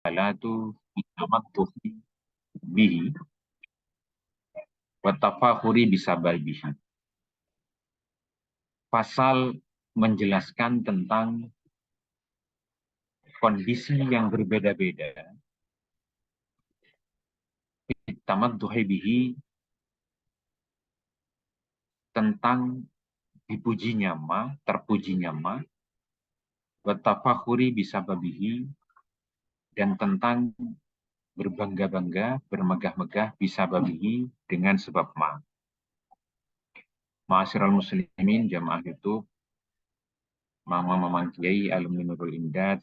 halatu bitamattuhi bihi wa tafakhuri bisababihi. Pasal menjelaskan tentang kondisi yang berbeda-beda bitamattuhi bihi, tentang dipujinya ma, terpujinya ma, wa tafakhuri bisababihi, dan tentang berbangga-bangga, bermegah-megah bisababihi, dengan sebab ma. Ma'asyiral muslimin, jamaah YouTube, mama-mama kiai, alumni Nurul Imdad,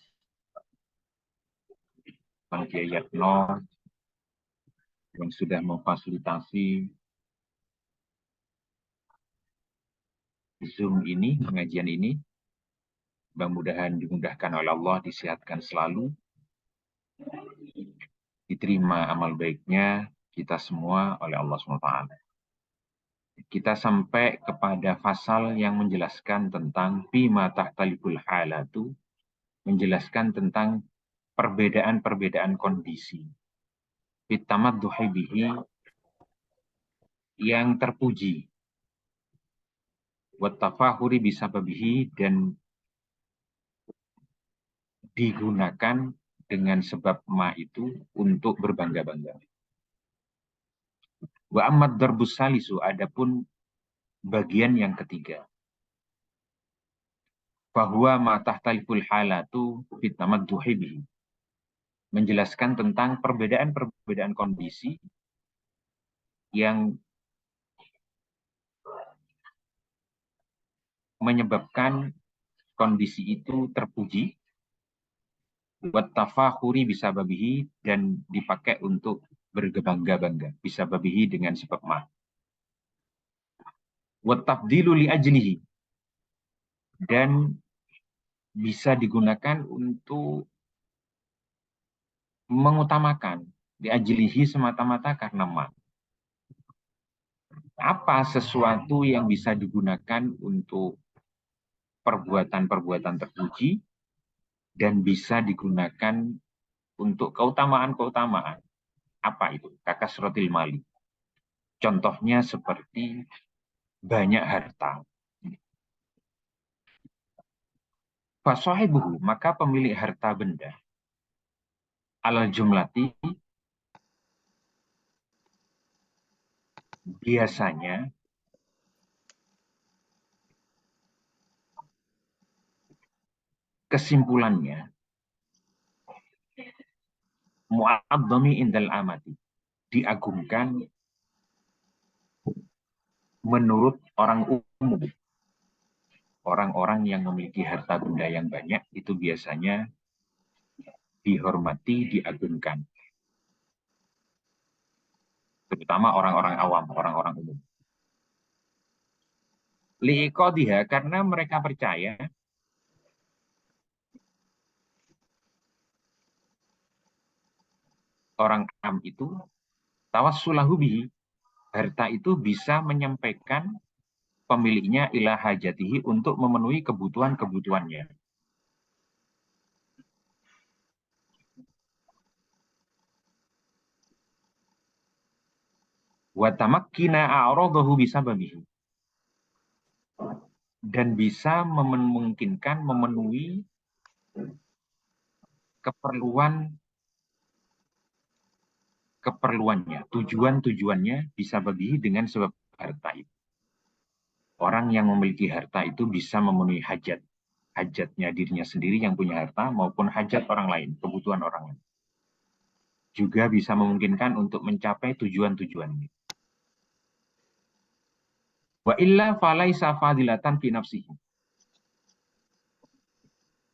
Bang Kiai Yatno, yang sudah memfasilitasi Zoom ini, pengajian ini. Mudah-mudahan dimudahkan oleh Allah, disehatkan selalu, diterima amal baiknya kita semua oleh Allah SWT. Kita sampai kepada pasal yang menjelaskan tentang bima tahtaliful halatu, menjelaskan tentang perbedaan-perbedaan kondisi. Bitamadduhi bihi, yang terpuji. Wattafahuri bisababihi, dan digunakan dengan sebab ma itu untuk berbangga-bangga. Wa ammad darbus salisu, adapun bagian yang ketiga, bahwa ma tahtaliful halatu bitamadduhi bihi, menjelaskan tentang perbedaan-perbedaan kondisi yang menyebabkan kondisi itu terpuji, wattafakhuri bisababihi, dan dipakai untuk berbangga-bangga, bisababihi, dengan sebab ma. Wattafdilu li ajlihi, dan bisa digunakan untuk mengutamakan, li ajlihi, semata-mata karena ma. Apa sesuatu yang bisa digunakan untuk perbuatan-perbuatan terpuji dan bisa digunakan untuk keutamaan-keutamaan? Apa itu? Kakasrotil mali. Contohnya seperti banyak harta. Fasohibuhu, maka pemilik harta benda, alal jumlati, biasanya kesimpulannya mu'adzami indal amati, diagungkan menurut orang umum. Orang-orang yang memiliki harta benda yang banyak itu biasanya dihormati, diagungkan. Terutama orang-orang awam, orang-orang umum. Liqadiha, karena mereka percaya orang am itu tawassulahu bihi, harta itu bisa menyampaikan pemiliknya ila hajatihi, untuk memenuhi kebutuhan-kebutuhannya. Wa tamakkina a'radahu bisababihi, dan bisa memungkinkan memenuhi keperluannya, tujuan-tujuannya bisa bagi dengan sebab harta itu. Orang yang memiliki harta itu bisa memenuhi hajatnya dirinya sendiri yang punya harta, maupun hajat orang lain, kebutuhan orang lain. Juga bisa memungkinkan untuk mencapai tujuan-tujuannya. Wa illa falaisa fadilatan fi nafsihi.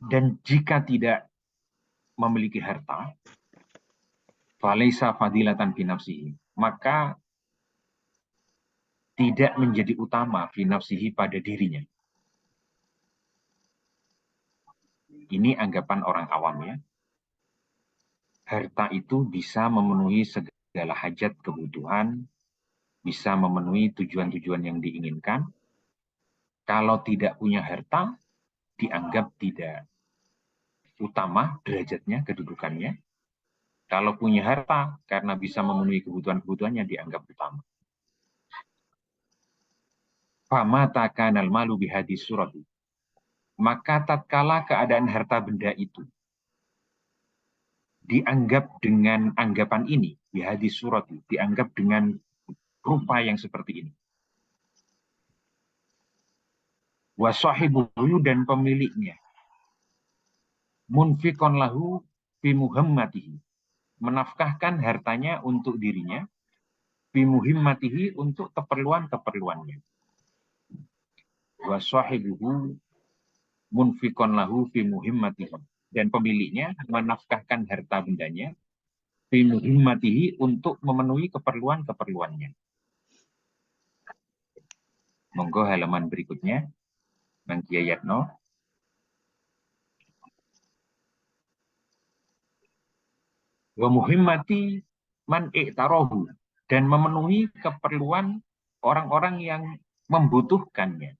Dan jika tidak memiliki harta, falaisa fadilatan fi nafsihi, maka tidak menjadi utama fi nafsihi, pada dirinya. Ini anggapan orang awam ya. Harta itu bisa memenuhi segala hajat kebutuhan, bisa memenuhi tujuan-tujuan yang diinginkan. Kalau tidak punya harta, dianggap tidak utama derajatnya, kedudukannya. Kalau punya harta, karena bisa memenuhi kebutuhan-kebutuhannya, dianggap utama. Famata kanal malu bihadis surat. Maka tatkala keadaan harta benda itu dianggap dengan anggapan ini, bihadis surat, dianggap dengan rupa yang seperti ini. Wasahibuhu dan pemiliknya. Munfikon lahu fi muhammatihi. Menafkahkan hartanya untuk dirinya, fi muhimmatihi untuk keperluan-keperluannya. Wasahibuhu munfikon lahu fi muhimmatihi. Dan pemiliknya menafkahkan harta bendanya fi muhimmatihi untuk memenuhi keperluan-keperluannya. Monggo halaman berikutnya, Bang Kiayatno. Wa muhimmati man i'tarohu. Dan memenuhi keperluan orang-orang yang membutuhkannya.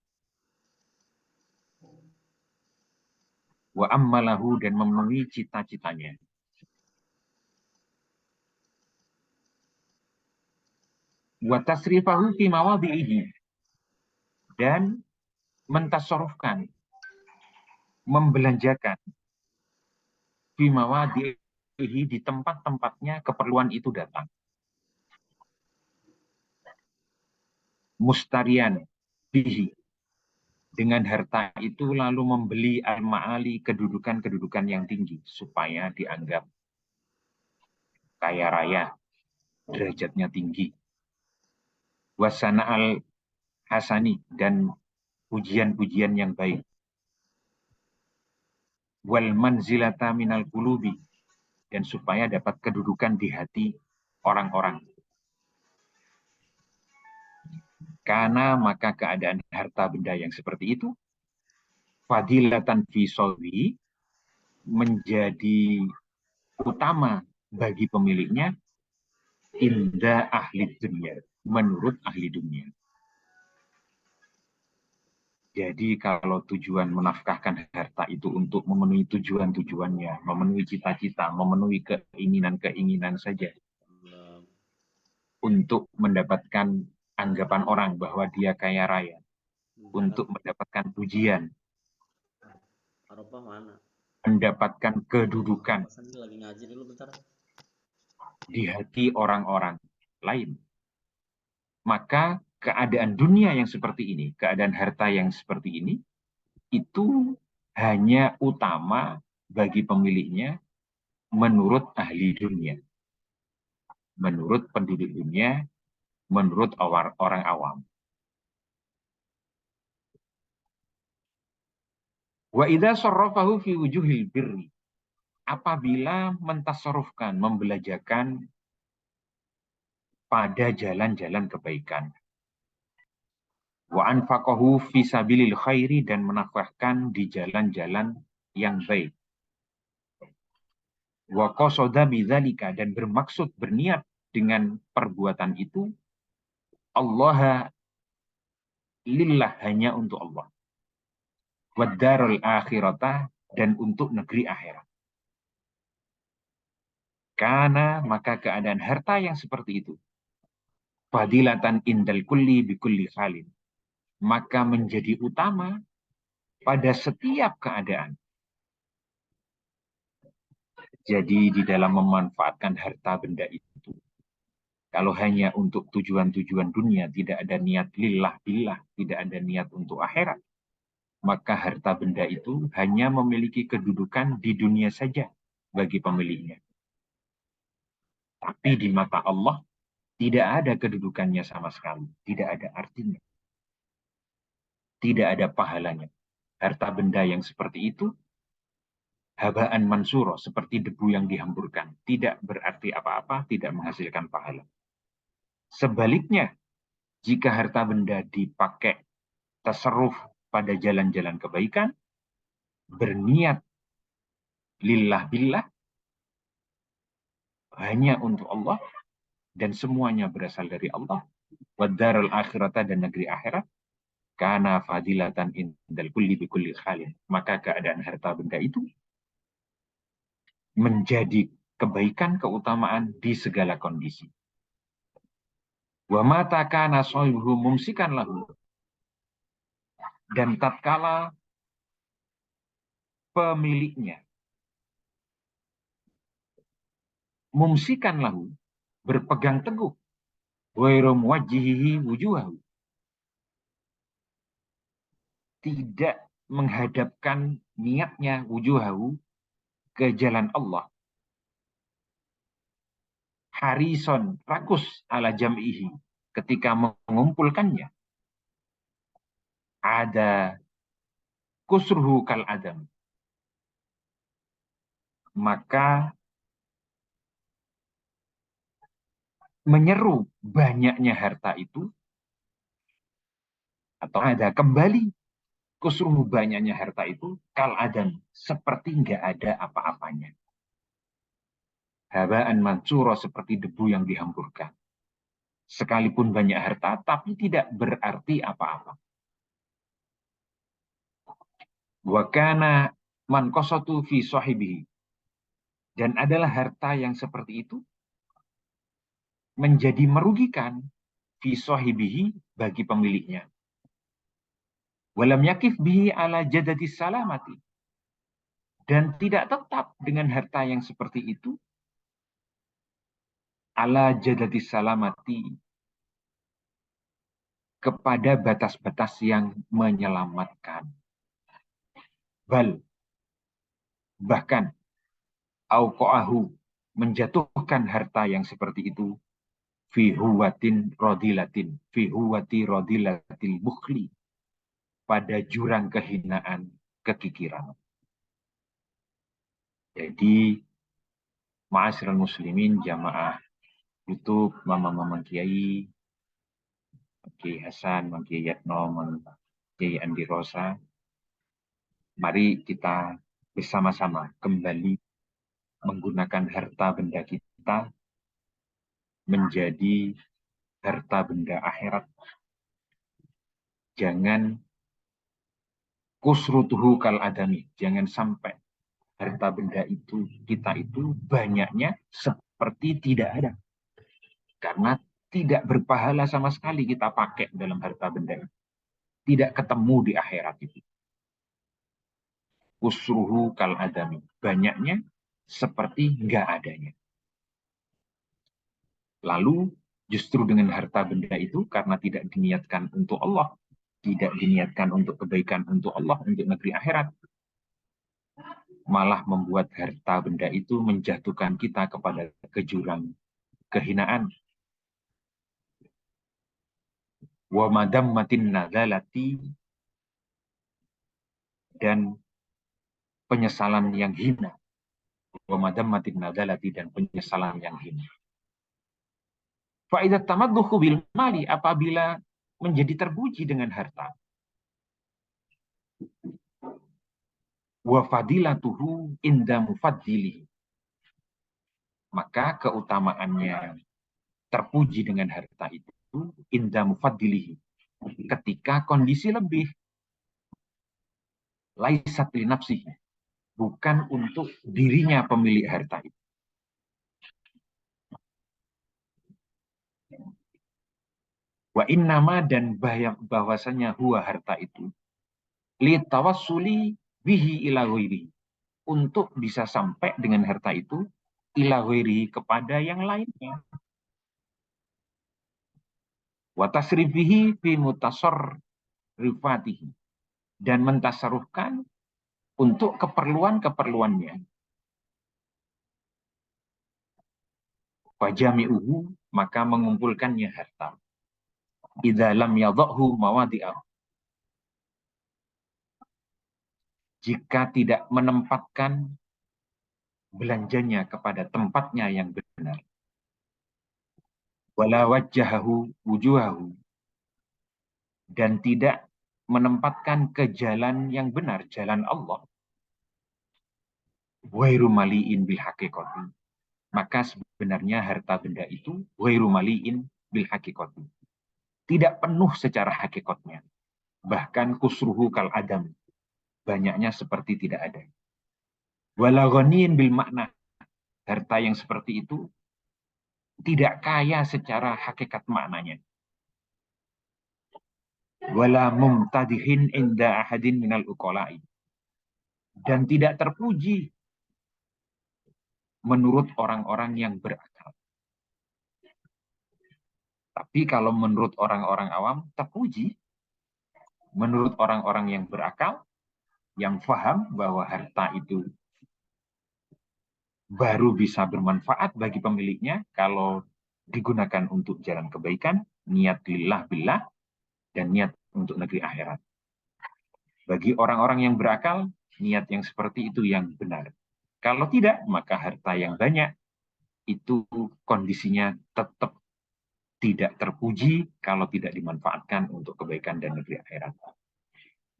Wa ammalahu dan memenuhi cita-citanya. Wa tasrifahu fi mawadhi'ihi. Dan mentasarufkan, membelanjakan fi mawadhi'ihi di tempat-tempatnya keperluan itu datang. Mustarian bihi. Dengan harta itu lalu membeli al-ma'ali kedudukan-kedudukan yang tinggi supaya dianggap kaya raya, derajatnya tinggi. Wasana al-hasani dan pujian-pujian yang baik. Wal manzilata minal qulubi dan supaya dapat kedudukan di hati orang-orang. Karena maka keadaan harta benda yang seperti itu fadilatan fi solwi menjadi utama bagi pemiliknya inda ahli dunia, menurut ahli dunia. Jadi kalau tujuan menafkahkan harta itu untuk memenuhi tujuan-tujuannya, memenuhi cita-cita, memenuhi keinginan-keinginan saja, untuk mendapatkan anggapan orang bahwa dia kaya raya, untuk mendapatkan pujian, mendapatkan kedudukan di hati orang-orang lain, maka keadaan dunia yang seperti ini, keadaan harta yang seperti ini, itu hanya utama bagi pemiliknya menurut ahli dunia, menurut penduduk dunia, menurut orang awam. Wa idza sarrafahu fi wujuhil birri. Apabila mentasarufkan, membelajakan pada jalan-jalan kebaikan. Wa anfaqahu fi sabilil khairi dan menafkahkan di jalan-jalan yang baik. Wa qasada bidzalika dan bermaksud berniat dengan perbuatan itu Allah lillah hanya untuk Allah. Wa darul akhirata dan untuk negeri akhirat. Karena maka keadaan harta yang seperti itu fadilatan indal kulli bi kulli halin, maka menjadi utama pada setiap keadaan. Jadi di dalam memanfaatkan harta benda itu, kalau hanya untuk tujuan-tujuan dunia, tidak ada niat lillah billah, tidak ada niat untuk akhirat, maka harta benda itu hanya memiliki kedudukan di dunia saja bagi pemiliknya. Tapi di mata Allah tidak ada kedudukannya sama sekali, tidak ada artinya, tidak ada pahalanya. Harta benda yang seperti itu habaan mansuro, seperti debu yang dihamburkan, tidak berarti apa-apa, tidak menghasilkan pahala. Sebaliknya, jika harta benda dipakai tasarruf pada jalan-jalan kebaikan, berniat lillah billah, hanya untuk Allah, dan semuanya berasal dari Allah, wadarul akhirata dan negeri akhirat, karena fadilatan indal kulli bi kulli khalin, maka keadaan harta benda itu menjadi kebaikan, keutamaan di segala kondisi. Wa mata kana sahibuhu mumsikan lahu. Dan tatkala pemiliknya mumsikan lahu, berpegang teguh, ghairu muwajjihihi wujuhahu, tidak menghadapkan niatnya wujuhahu ke jalan Allah, harison, rakus ala jam'ihi, ketika mengumpulkannya, ada kusruhu kal adam, maka menyeru banyaknya harta itu, atau ada kembali kusruhu banyaknya harta itu, kal adam, seperti nggak ada apa-apanya. Habaan mansura, seperti debu yang dihamburkan. Sekalipun banyak harta, tapi tidak berarti apa-apa. Wa kana man qasatu fi sahibihi, dan adalah harta yang seperti itu menjadi merugikan fi sahibihi, bagi pemiliknya. Walam yakif bihi ala jadati salamati, dan tidak tetap dengan harta yang seperti itu ala jadati salamati, kepada batas-batas yang menyelamatkan. Bal, bahkan auqa'ahu, menjatuhkan harta yang seperti itu fi huwatin rodilatin, fi huwati rodilatil bukhli, pada jurang kehinaan, kekikiran. Jadi ma'asyiral muslimin, jamaah YouTube, mama-mama Kiai, Kiai Hasan, Kiai Yatno, Kiai Andi Rosa, mari kita bersama-sama kembali menggunakan harta benda kita menjadi harta benda akhirat. Jangan kusrutuhu kal adami, jangan sampai harta benda itu, kita itu banyaknya seperti tidak ada. Karena tidak berpahala sama sekali kita pakai dalam harta benda itu. Tidak ketemu di akhirat itu. Kusruhu kal adami, banyaknya seperti nggak adanya. Lalu justru dengan harta benda itu, karena tidak diniatkan untuk Allah, tidak diniatkan untuk kebaikan untuk Allah, untuk negeri akhirat, malah membuat harta benda itu menjatuhkan kita kepada jurang kehinaan. Wa madammatin nadalati, dan penyesalan yang hina. Wa madammatin nadalati, dan penyesalan yang hina. Fa'idat tamadduhu bil mali, apabila menjadi terpuji dengan harta. Wa fadilatuhu inda mufaddilihi, maka keutamaannya terpuji dengan harta itu inda mufaddilihi, ketika kondisi lebih. Laisat li nafsihi, bukan untuk dirinya pemilik harta itu. Wa innama, dan bahwasanya huwa, harta itu, li tawassuli bihi ila ghairihi, untuk bisa sampai dengan harta itu ila ghairihi, kepada yang lainnya. Wa tasrifihi fi mutasarrifatihi, dan mentasarufkan untuk keperluan-keperluannya. Fajami'uhu, maka mengumpulkannya harta. Idza lam yadhahu mawadi'ahu, jika tidak menempatkan belanjanya kepada tempatnya yang benar. Wala wajjahahu wujuhahu, dan tidak menempatkan ke jalan yang benar, jalan Allah. Wairu mali'in bil haqiqati, maka sebenarnya harta benda itu wairu mali'in bil haqiqati, tidak penuh secara hakikatnya. Bahkan kusruhu kal adam, banyaknya seperti tidak ada. Wala ghaniin bil makna, harta yang seperti itu tidak kaya secara hakikat maknanya. Wala mumtadihin inda ahadin minal uqala'i. Dan tidak terpuji menurut orang-orang yang berakal. Tapi kalau menurut orang-orang awam, terpuji. Menurut orang-orang yang berakal, yang paham bahwa harta itu baru bisa bermanfaat bagi pemiliknya kalau digunakan untuk jalan kebaikan, niat lillah billah, dan niat untuk negeri akhirat. Bagi orang-orang yang berakal, niat yang seperti itu yang benar. Kalau tidak, maka harta yang banyak itu kondisinya tetap tidak terpuji kalau tidak dimanfaatkan untuk kebaikan dan negeri akhirat.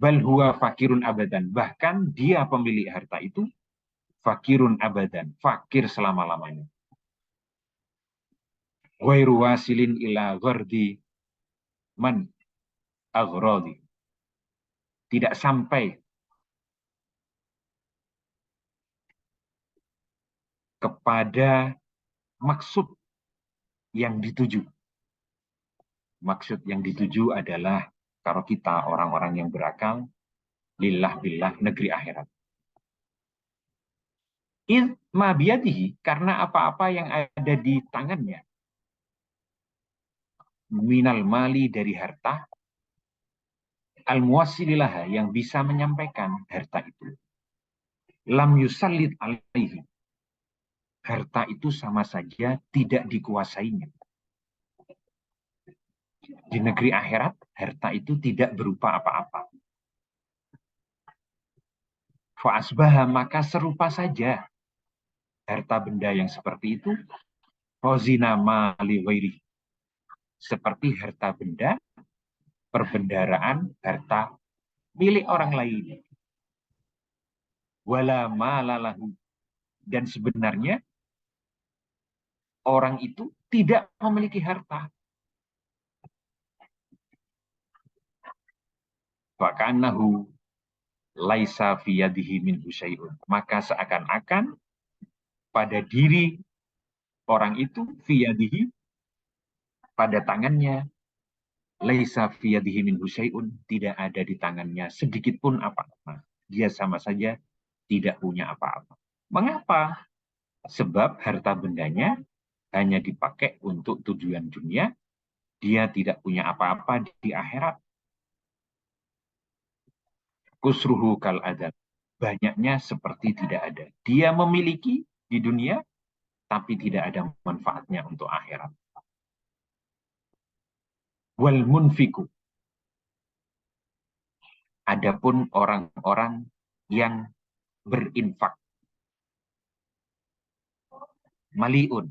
Bal huwa fakirun abadan. Bahkan dia pemilik harta itu fakirun abadan. Fakir selama-lamanya. Ghairu wasilin ila ghardi man aghradi. Tidak sampai kepada maksud yang dituju. Maksud yang dituju adalah kalau kita orang-orang yang berakal, lillah billah negeri akhirat. Ma biyadihi, karena apa-apa yang ada di tangannya, minal mali dari harta, al muwassililah yang bisa menyampaikan harta itu. Lam yusallid alaihi. Harta itu sama saja tidak dikuasainya. Di negeri akhirat, harta itu tidak berupa apa-apa. Fa'asbaha, maka serupa saja harta benda yang seperti itu, rozina mali ghairi. Seperti harta benda, perbendaraan harta milik orang lain. Wala malalahu. Dan sebenarnya orang itu tidak memiliki harta. Fakanahu laisa fiyadihi min husyai'un. Maka seakan-akan pada diri orang itu fiyadihi, pada tangannya, laisa fiyadihi min husyai'un, tidak ada di tangannya sedikit pun apa-apa. Dia sama saja tidak punya apa-apa. Mengapa? Sebab harta bendanya hanya dipakai untuk tujuan dunia, dia tidak punya apa-apa di akhirat. Kusruhu kal adab. Banyaknya seperti tidak ada. Dia memiliki di dunia, tapi tidak ada manfaatnya untuk akhirat. Wal munfiku. Adapun orang-orang yang berinfak. Maliun.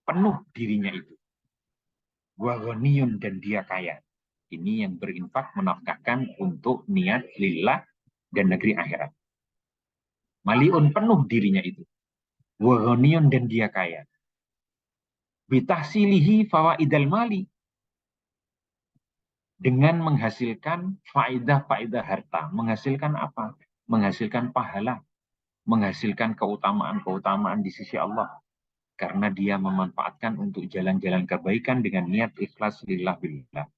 Penuh dirinya itu. Wagoniun, dan dia kaya. Ini yang berinfak menafkahkan untuk niat lillah dan negeri akhirat. Maliun, penuh dirinya itu. Wagoniun, dan dia kaya. Bitahsilihi fawaidal mali. Dengan menghasilkan faedah-faedah harta. Menghasilkan apa? Menghasilkan pahala. Menghasilkan keutamaan-keutamaan di sisi Allah. Karena dia memanfaatkan untuk jalan-jalan kebaikan dengan niat ikhlas lillah billah.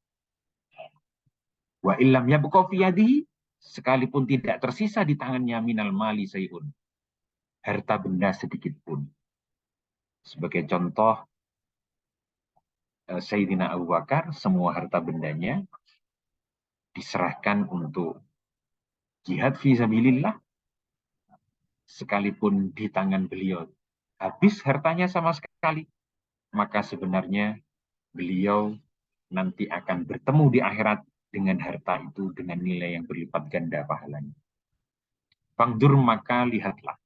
Wa illam yabqa fi yadihi, sekalipun tidak tersisa di tangannya minal mali sayun, harta benda sedikit pun. Sebagai contoh, Sayyidina Abu Bakar, semua harta bendanya diserahkan untuk jihad fi sabilillah, sekalipun di tangan beliau habis hartanya sama sekali, maka sebenarnya beliau nanti akan bertemu di akhirat dengan harta itu dengan nilai yang berlipat ganda pahalanya. Fangdur, maka lihatlah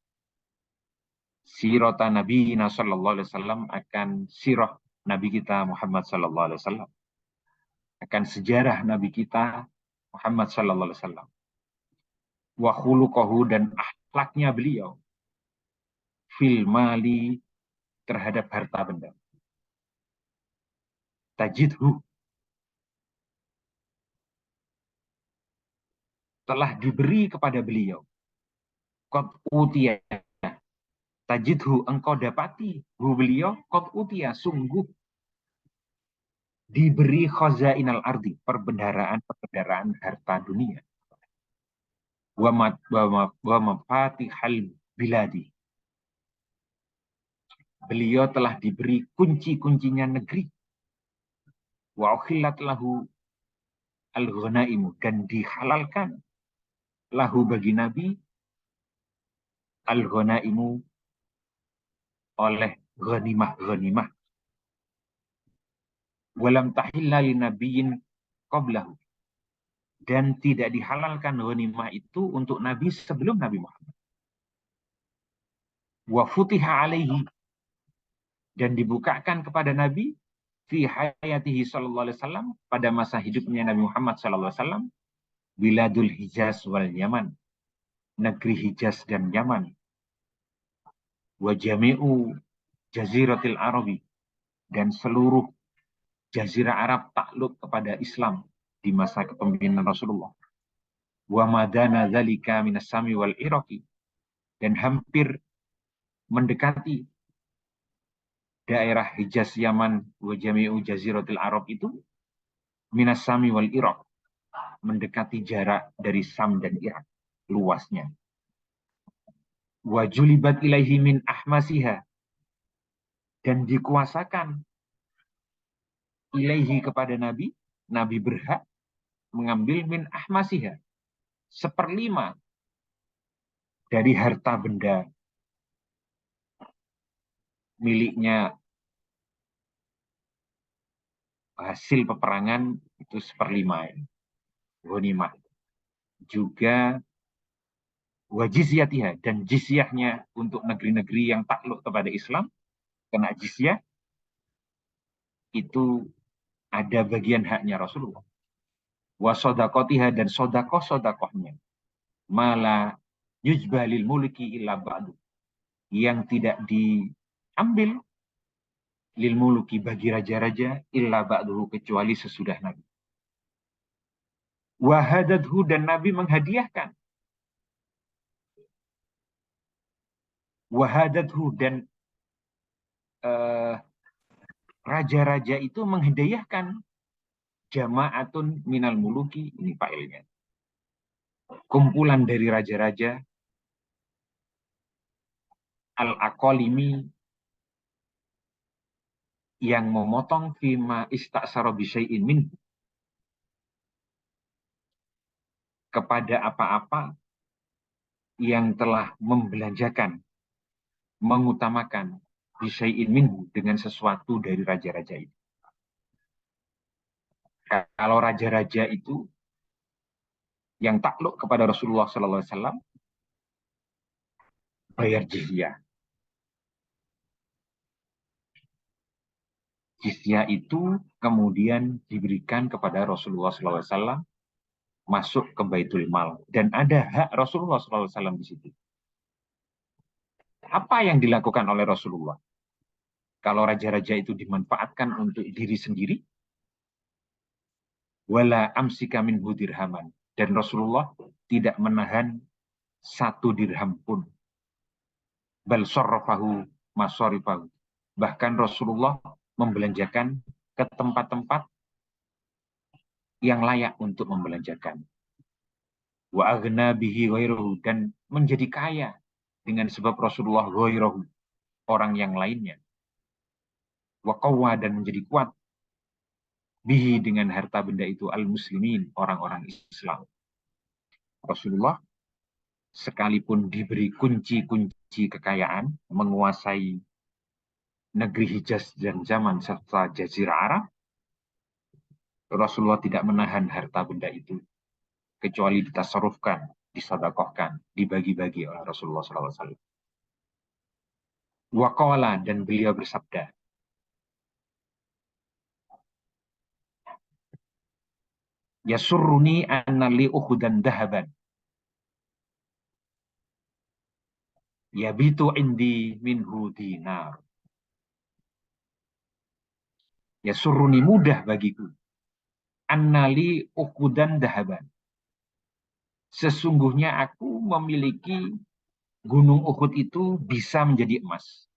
sirota Nabi sallallahu alaihi wasallam, akan sirah Nabi kita Muhammad sallallahu alaihi wasallam, akan sejarah Nabi kita Muhammad sallallahu alaihi wasallam. Wa khuluquhu, dan akhlaknya beliau fil mali, terhadap harta benda. Tajidhu, telah diberi kepada beliau. Qad utiya, Tajidhu, engkau dapati hu beliau qad utia, sungguh diberi khazainal ardi, perbendaharaan harta dunia, wa mafatihal biladi, beliau telah diberi kunci-kuncinya negeri, wa ukhillat lahu al-ghanaimu, dan dihalalkan lahu bagi Nabi al-ghanaimu, oleh ghanimah-ghanimah, walam tahilla li nabiyyin qablahu, dan tidak dihalalkan ghanimah itu untuk Nabi sebelum Nabi Muhammad. Wa futiha alaihi, dan dibukakan kepada Nabi fi hayatihi sallallahu alaihi wasallam, pada masa hidupnya Nabi Muhammad sallallahu alaihi wasallam, biladul Hijaz wal Yaman, negeri Hijaz dan Yaman, wa jami'u jaziratil Arabi, dan seluruh jazirah Arab takluk kepada Islam di masa kepemimpinan Rasulullah. Wa madana dzalika minas Sami wal Iraqi, dan hampir mendekati daerah Hijaz Yaman wa jami'u jaziratil Arab itu minas Sami wal Iraq, mendekati jarak dari Sam dan Irak luasnya. Wa julibat ilaihi min ahmasiha, dan dikuasakan ilaihi kepada Nabi, Nabi berhak mengambil min ahmasiha, 1/5 dari harta benda miliknya hasil peperangan, itu 1/5 ghanimah. Juga wa jizyatiha, dan jizyahnya untuk negeri-negeri yang takluk kepada Islam, kena jizyah, itu ada bagian haknya Rasulullah. Wa sodakotiha, dan sodakoh-sodakohnya, mala yujbalil mulki illa ba'du, yang tidak diambil lil muluki, bagi raja-raja, illa ba'duhu, kecuali sesudah Nabi. Wahadadhu, dan Nabi menghadiahkan. Wahadadhu, dan raja-raja itu menghadiahkan jama'atun minal muluki, ini failnya, kumpulan dari raja-raja, al-aqalimi, yang memotong fima istaksara bisyai'in min, kepada apa-apa yang telah membelanjakan, mengutamakan bisyai'in minhu, dengan sesuatu dari raja-raja itu. Kalau raja-raja itu yang takluk kepada Rasulullah SAW bayar jizyah. Jizyah itu kemudian diberikan kepada Rasulullah SAW, masuk ke Baitul Mal, dan ada hak Rasulullah SAW di situ. Apa yang dilakukan oleh Rasulullah? Kalau raja-raja itu dimanfaatkan untuk diri sendiri, wala amsika minhu dirhaman, dan Rasulullah tidak menahan 1 dirham pun. Bal sarrafahu masarifahu, bahkan Rasulullah membelanjakan ke tempat-tempat yang layak untuk membelanjakan. Wa aghna bihi ghairuhu, dan menjadi kaya dengan sebab Rasulullah ghairuhu, orang yang lainnya. Wa qawwa, dan menjadi kuat bihi, dengan harta benda itu, al-muslimin, orang-orang Islam. Rasulullah sekalipun diberi kunci-kunci kekayaan, menguasai negeri Hijaz dan Yaman serta Jazirah Arab, Rasulullah tidak menahan harta benda itu, kecuali ditasarufkan, disedekahkan, dibagi-bagi oleh Rasulullah SAW. Waqala, dan beliau bersabda, yasurruni anna li ukhudan dahaban yabitu indi minhu dinar. Yasurruni, mudah bagiku, anna li ukhudan dahaban, sesungguhnya aku memiliki Gunung Uhud itu bisa menjadi emas.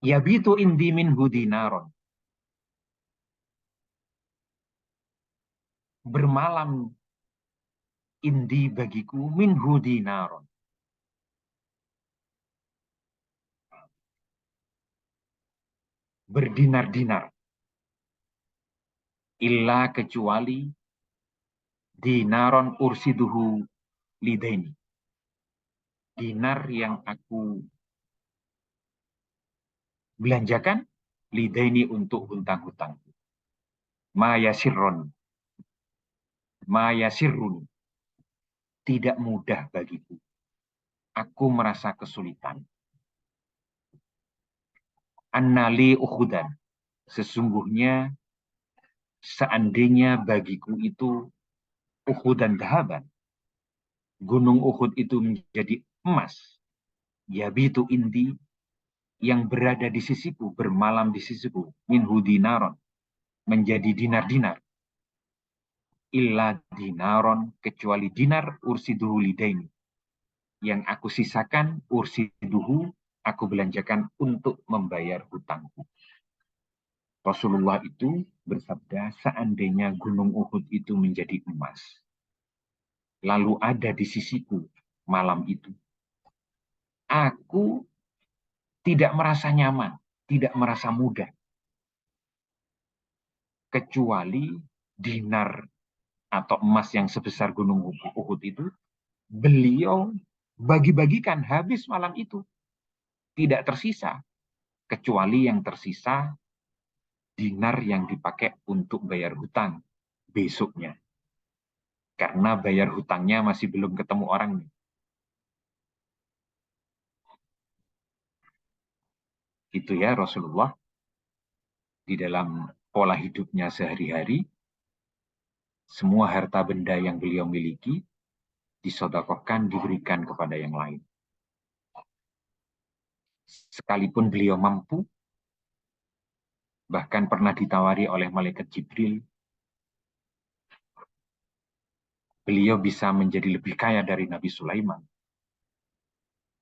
Yabitu indi minhu dinaron. Bermalam indi bagiku minhu dinaron. Berdinar-dinar. Illa kecuali dinaron ursiduhu lidaini. Dinar yang aku belanjakan lidaini untuk hutang-hutang. Maya sirron. Maya sirrun. Tidak mudah bagiku. Aku merasa kesulitan. Annali ukhudan. Sesungguhnya seandainya bagiku itu Uhud dan dahaban, gunung Uhud itu menjadi emas, yabitu indi yang berada di sisiku, bermalam di sisiku, minhu dinaron, menjadi dinar-dinar, illa dinaron, kecuali dinar ursiduhu lidaini, yang aku sisakan ursiduhu, aku belanjakan untuk membayar hutangku. Rasulullah itu bersabda, seandainya gunung Uhud itu menjadi emas, lalu ada di sisiku malam itu, aku tidak merasa nyaman, tidak merasa mudah, kecuali dinar atau emas yang sebesar gunung Uhud itu, beliau bagi-bagikan habis malam itu, tidak tersisa, kecuali yang tersisa dinar yang dipakai untuk bayar hutang besoknya. Karena bayar hutangnya masih belum ketemu orangnya. Itu ya Rasulullah di dalam pola hidupnya sehari-hari, semua harta benda yang beliau miliki disodakohkan, diberikan kepada yang lain. Sekalipun beliau mampu, bahkan pernah ditawari oleh malaikat Jibril, beliau bisa menjadi lebih kaya dari Nabi Sulaiman.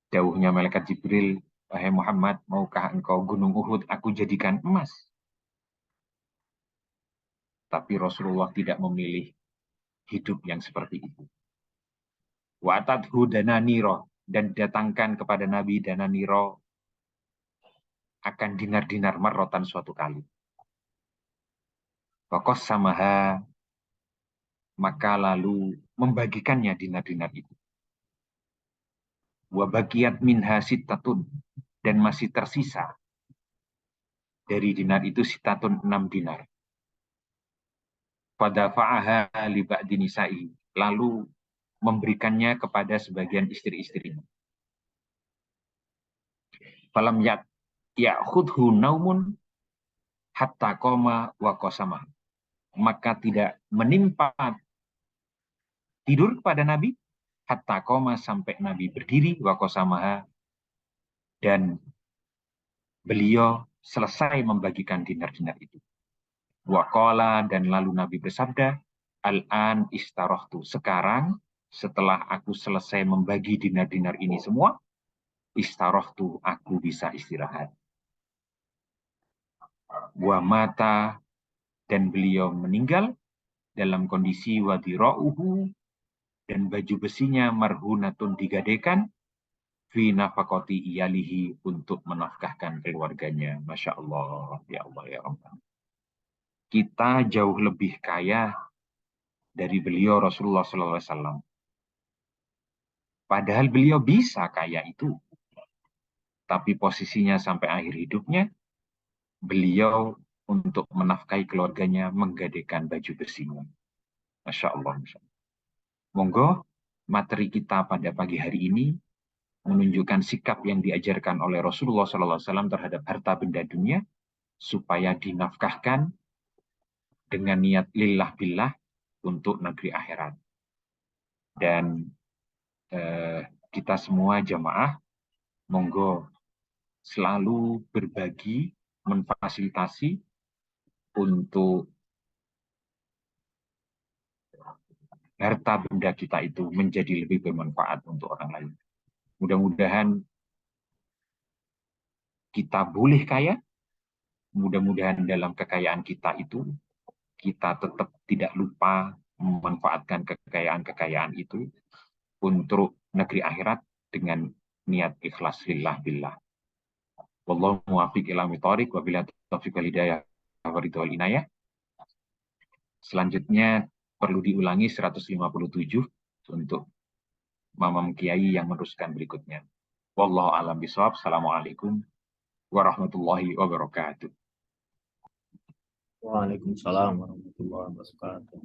Dawuhnya malaikat Jibril, wahai Muhammad, maukah engkau gunung Uhud aku jadikan emas? Tapi Rasulullah tidak memilih hidup yang seperti itu. Wa'atadhu dananiro, dan datangkan kepada Nabi dananiro akan dinar-dinar marrotan suatu kali. Wakos samaha, maka lalu membagikannya dinar-dinar itu. Wabagiat minha sitatun, dan masih tersisa dari dinar itu sitatun 6 dinar. Pada fa'aha li ba'di nisa'i, lalu memberikannya kepada sebagian istri-istrinya. Falam ya'khudhu naumun hatta qoma wa qasama. Maka tidak menimpa tidur kepada Nabi hatta qoma, sampai Nabi berdiri, wa qasamaha, dan beliau selesai membagikan dinar-dinar itu. Wa qala, dan lalu Nabi bersabda, al-an istarohtu, sekarang setelah aku selesai membagi dinar-dinar ini semua, istarohtu, aku bisa istirahat. Wa mata, dan beliau meninggal dalam kondisi wadira'uhu, dan baju besinya marhunatun, digadekan, fi nafakoti iyalihi, untuk menafkahkan keluarganya. Masya Allah, ya Allah, ya Allah. Kita jauh lebih kaya dari beliau Rasulullah SAW. Padahal beliau bisa kaya itu. Tapi posisinya sampai akhir hidupnya, beliau untuk menafkahi keluarganya menggadaikan baju besinya. Masya Allah. Masya Allah. Monggo materi kita pada pagi hari ini menunjukkan sikap yang diajarkan oleh Rasulullah SAW terhadap harta benda dunia, supaya dinafkahkan dengan niat lillah billah untuk negeri akhirat. Dan kita semua jamaah, monggo selalu berbagi, memfasilitasi untuk harta benda kita itu menjadi lebih bermanfaat untuk orang lain. Mudah-mudahan kita boleh kaya, mudah-mudahan dalam kekayaan kita itu kita tetap tidak lupa memanfaatkan kekayaan-kekayaan itu untuk negeri akhirat dengan niat ikhlas lillah billah. Wallahu muwaffiq ila thoriq wa billahi taufiq wal hidayah wa ridwal inayah. Selanjutnya perlu diulangi 157 untuk Mamam Kiai yang meneruskan berikutnya. Wallahu a'lam bishawab. Assalamualaikum warahmatullahi wabarakatuh. Waalaikumsalam warahmatullahi wabarakatuh.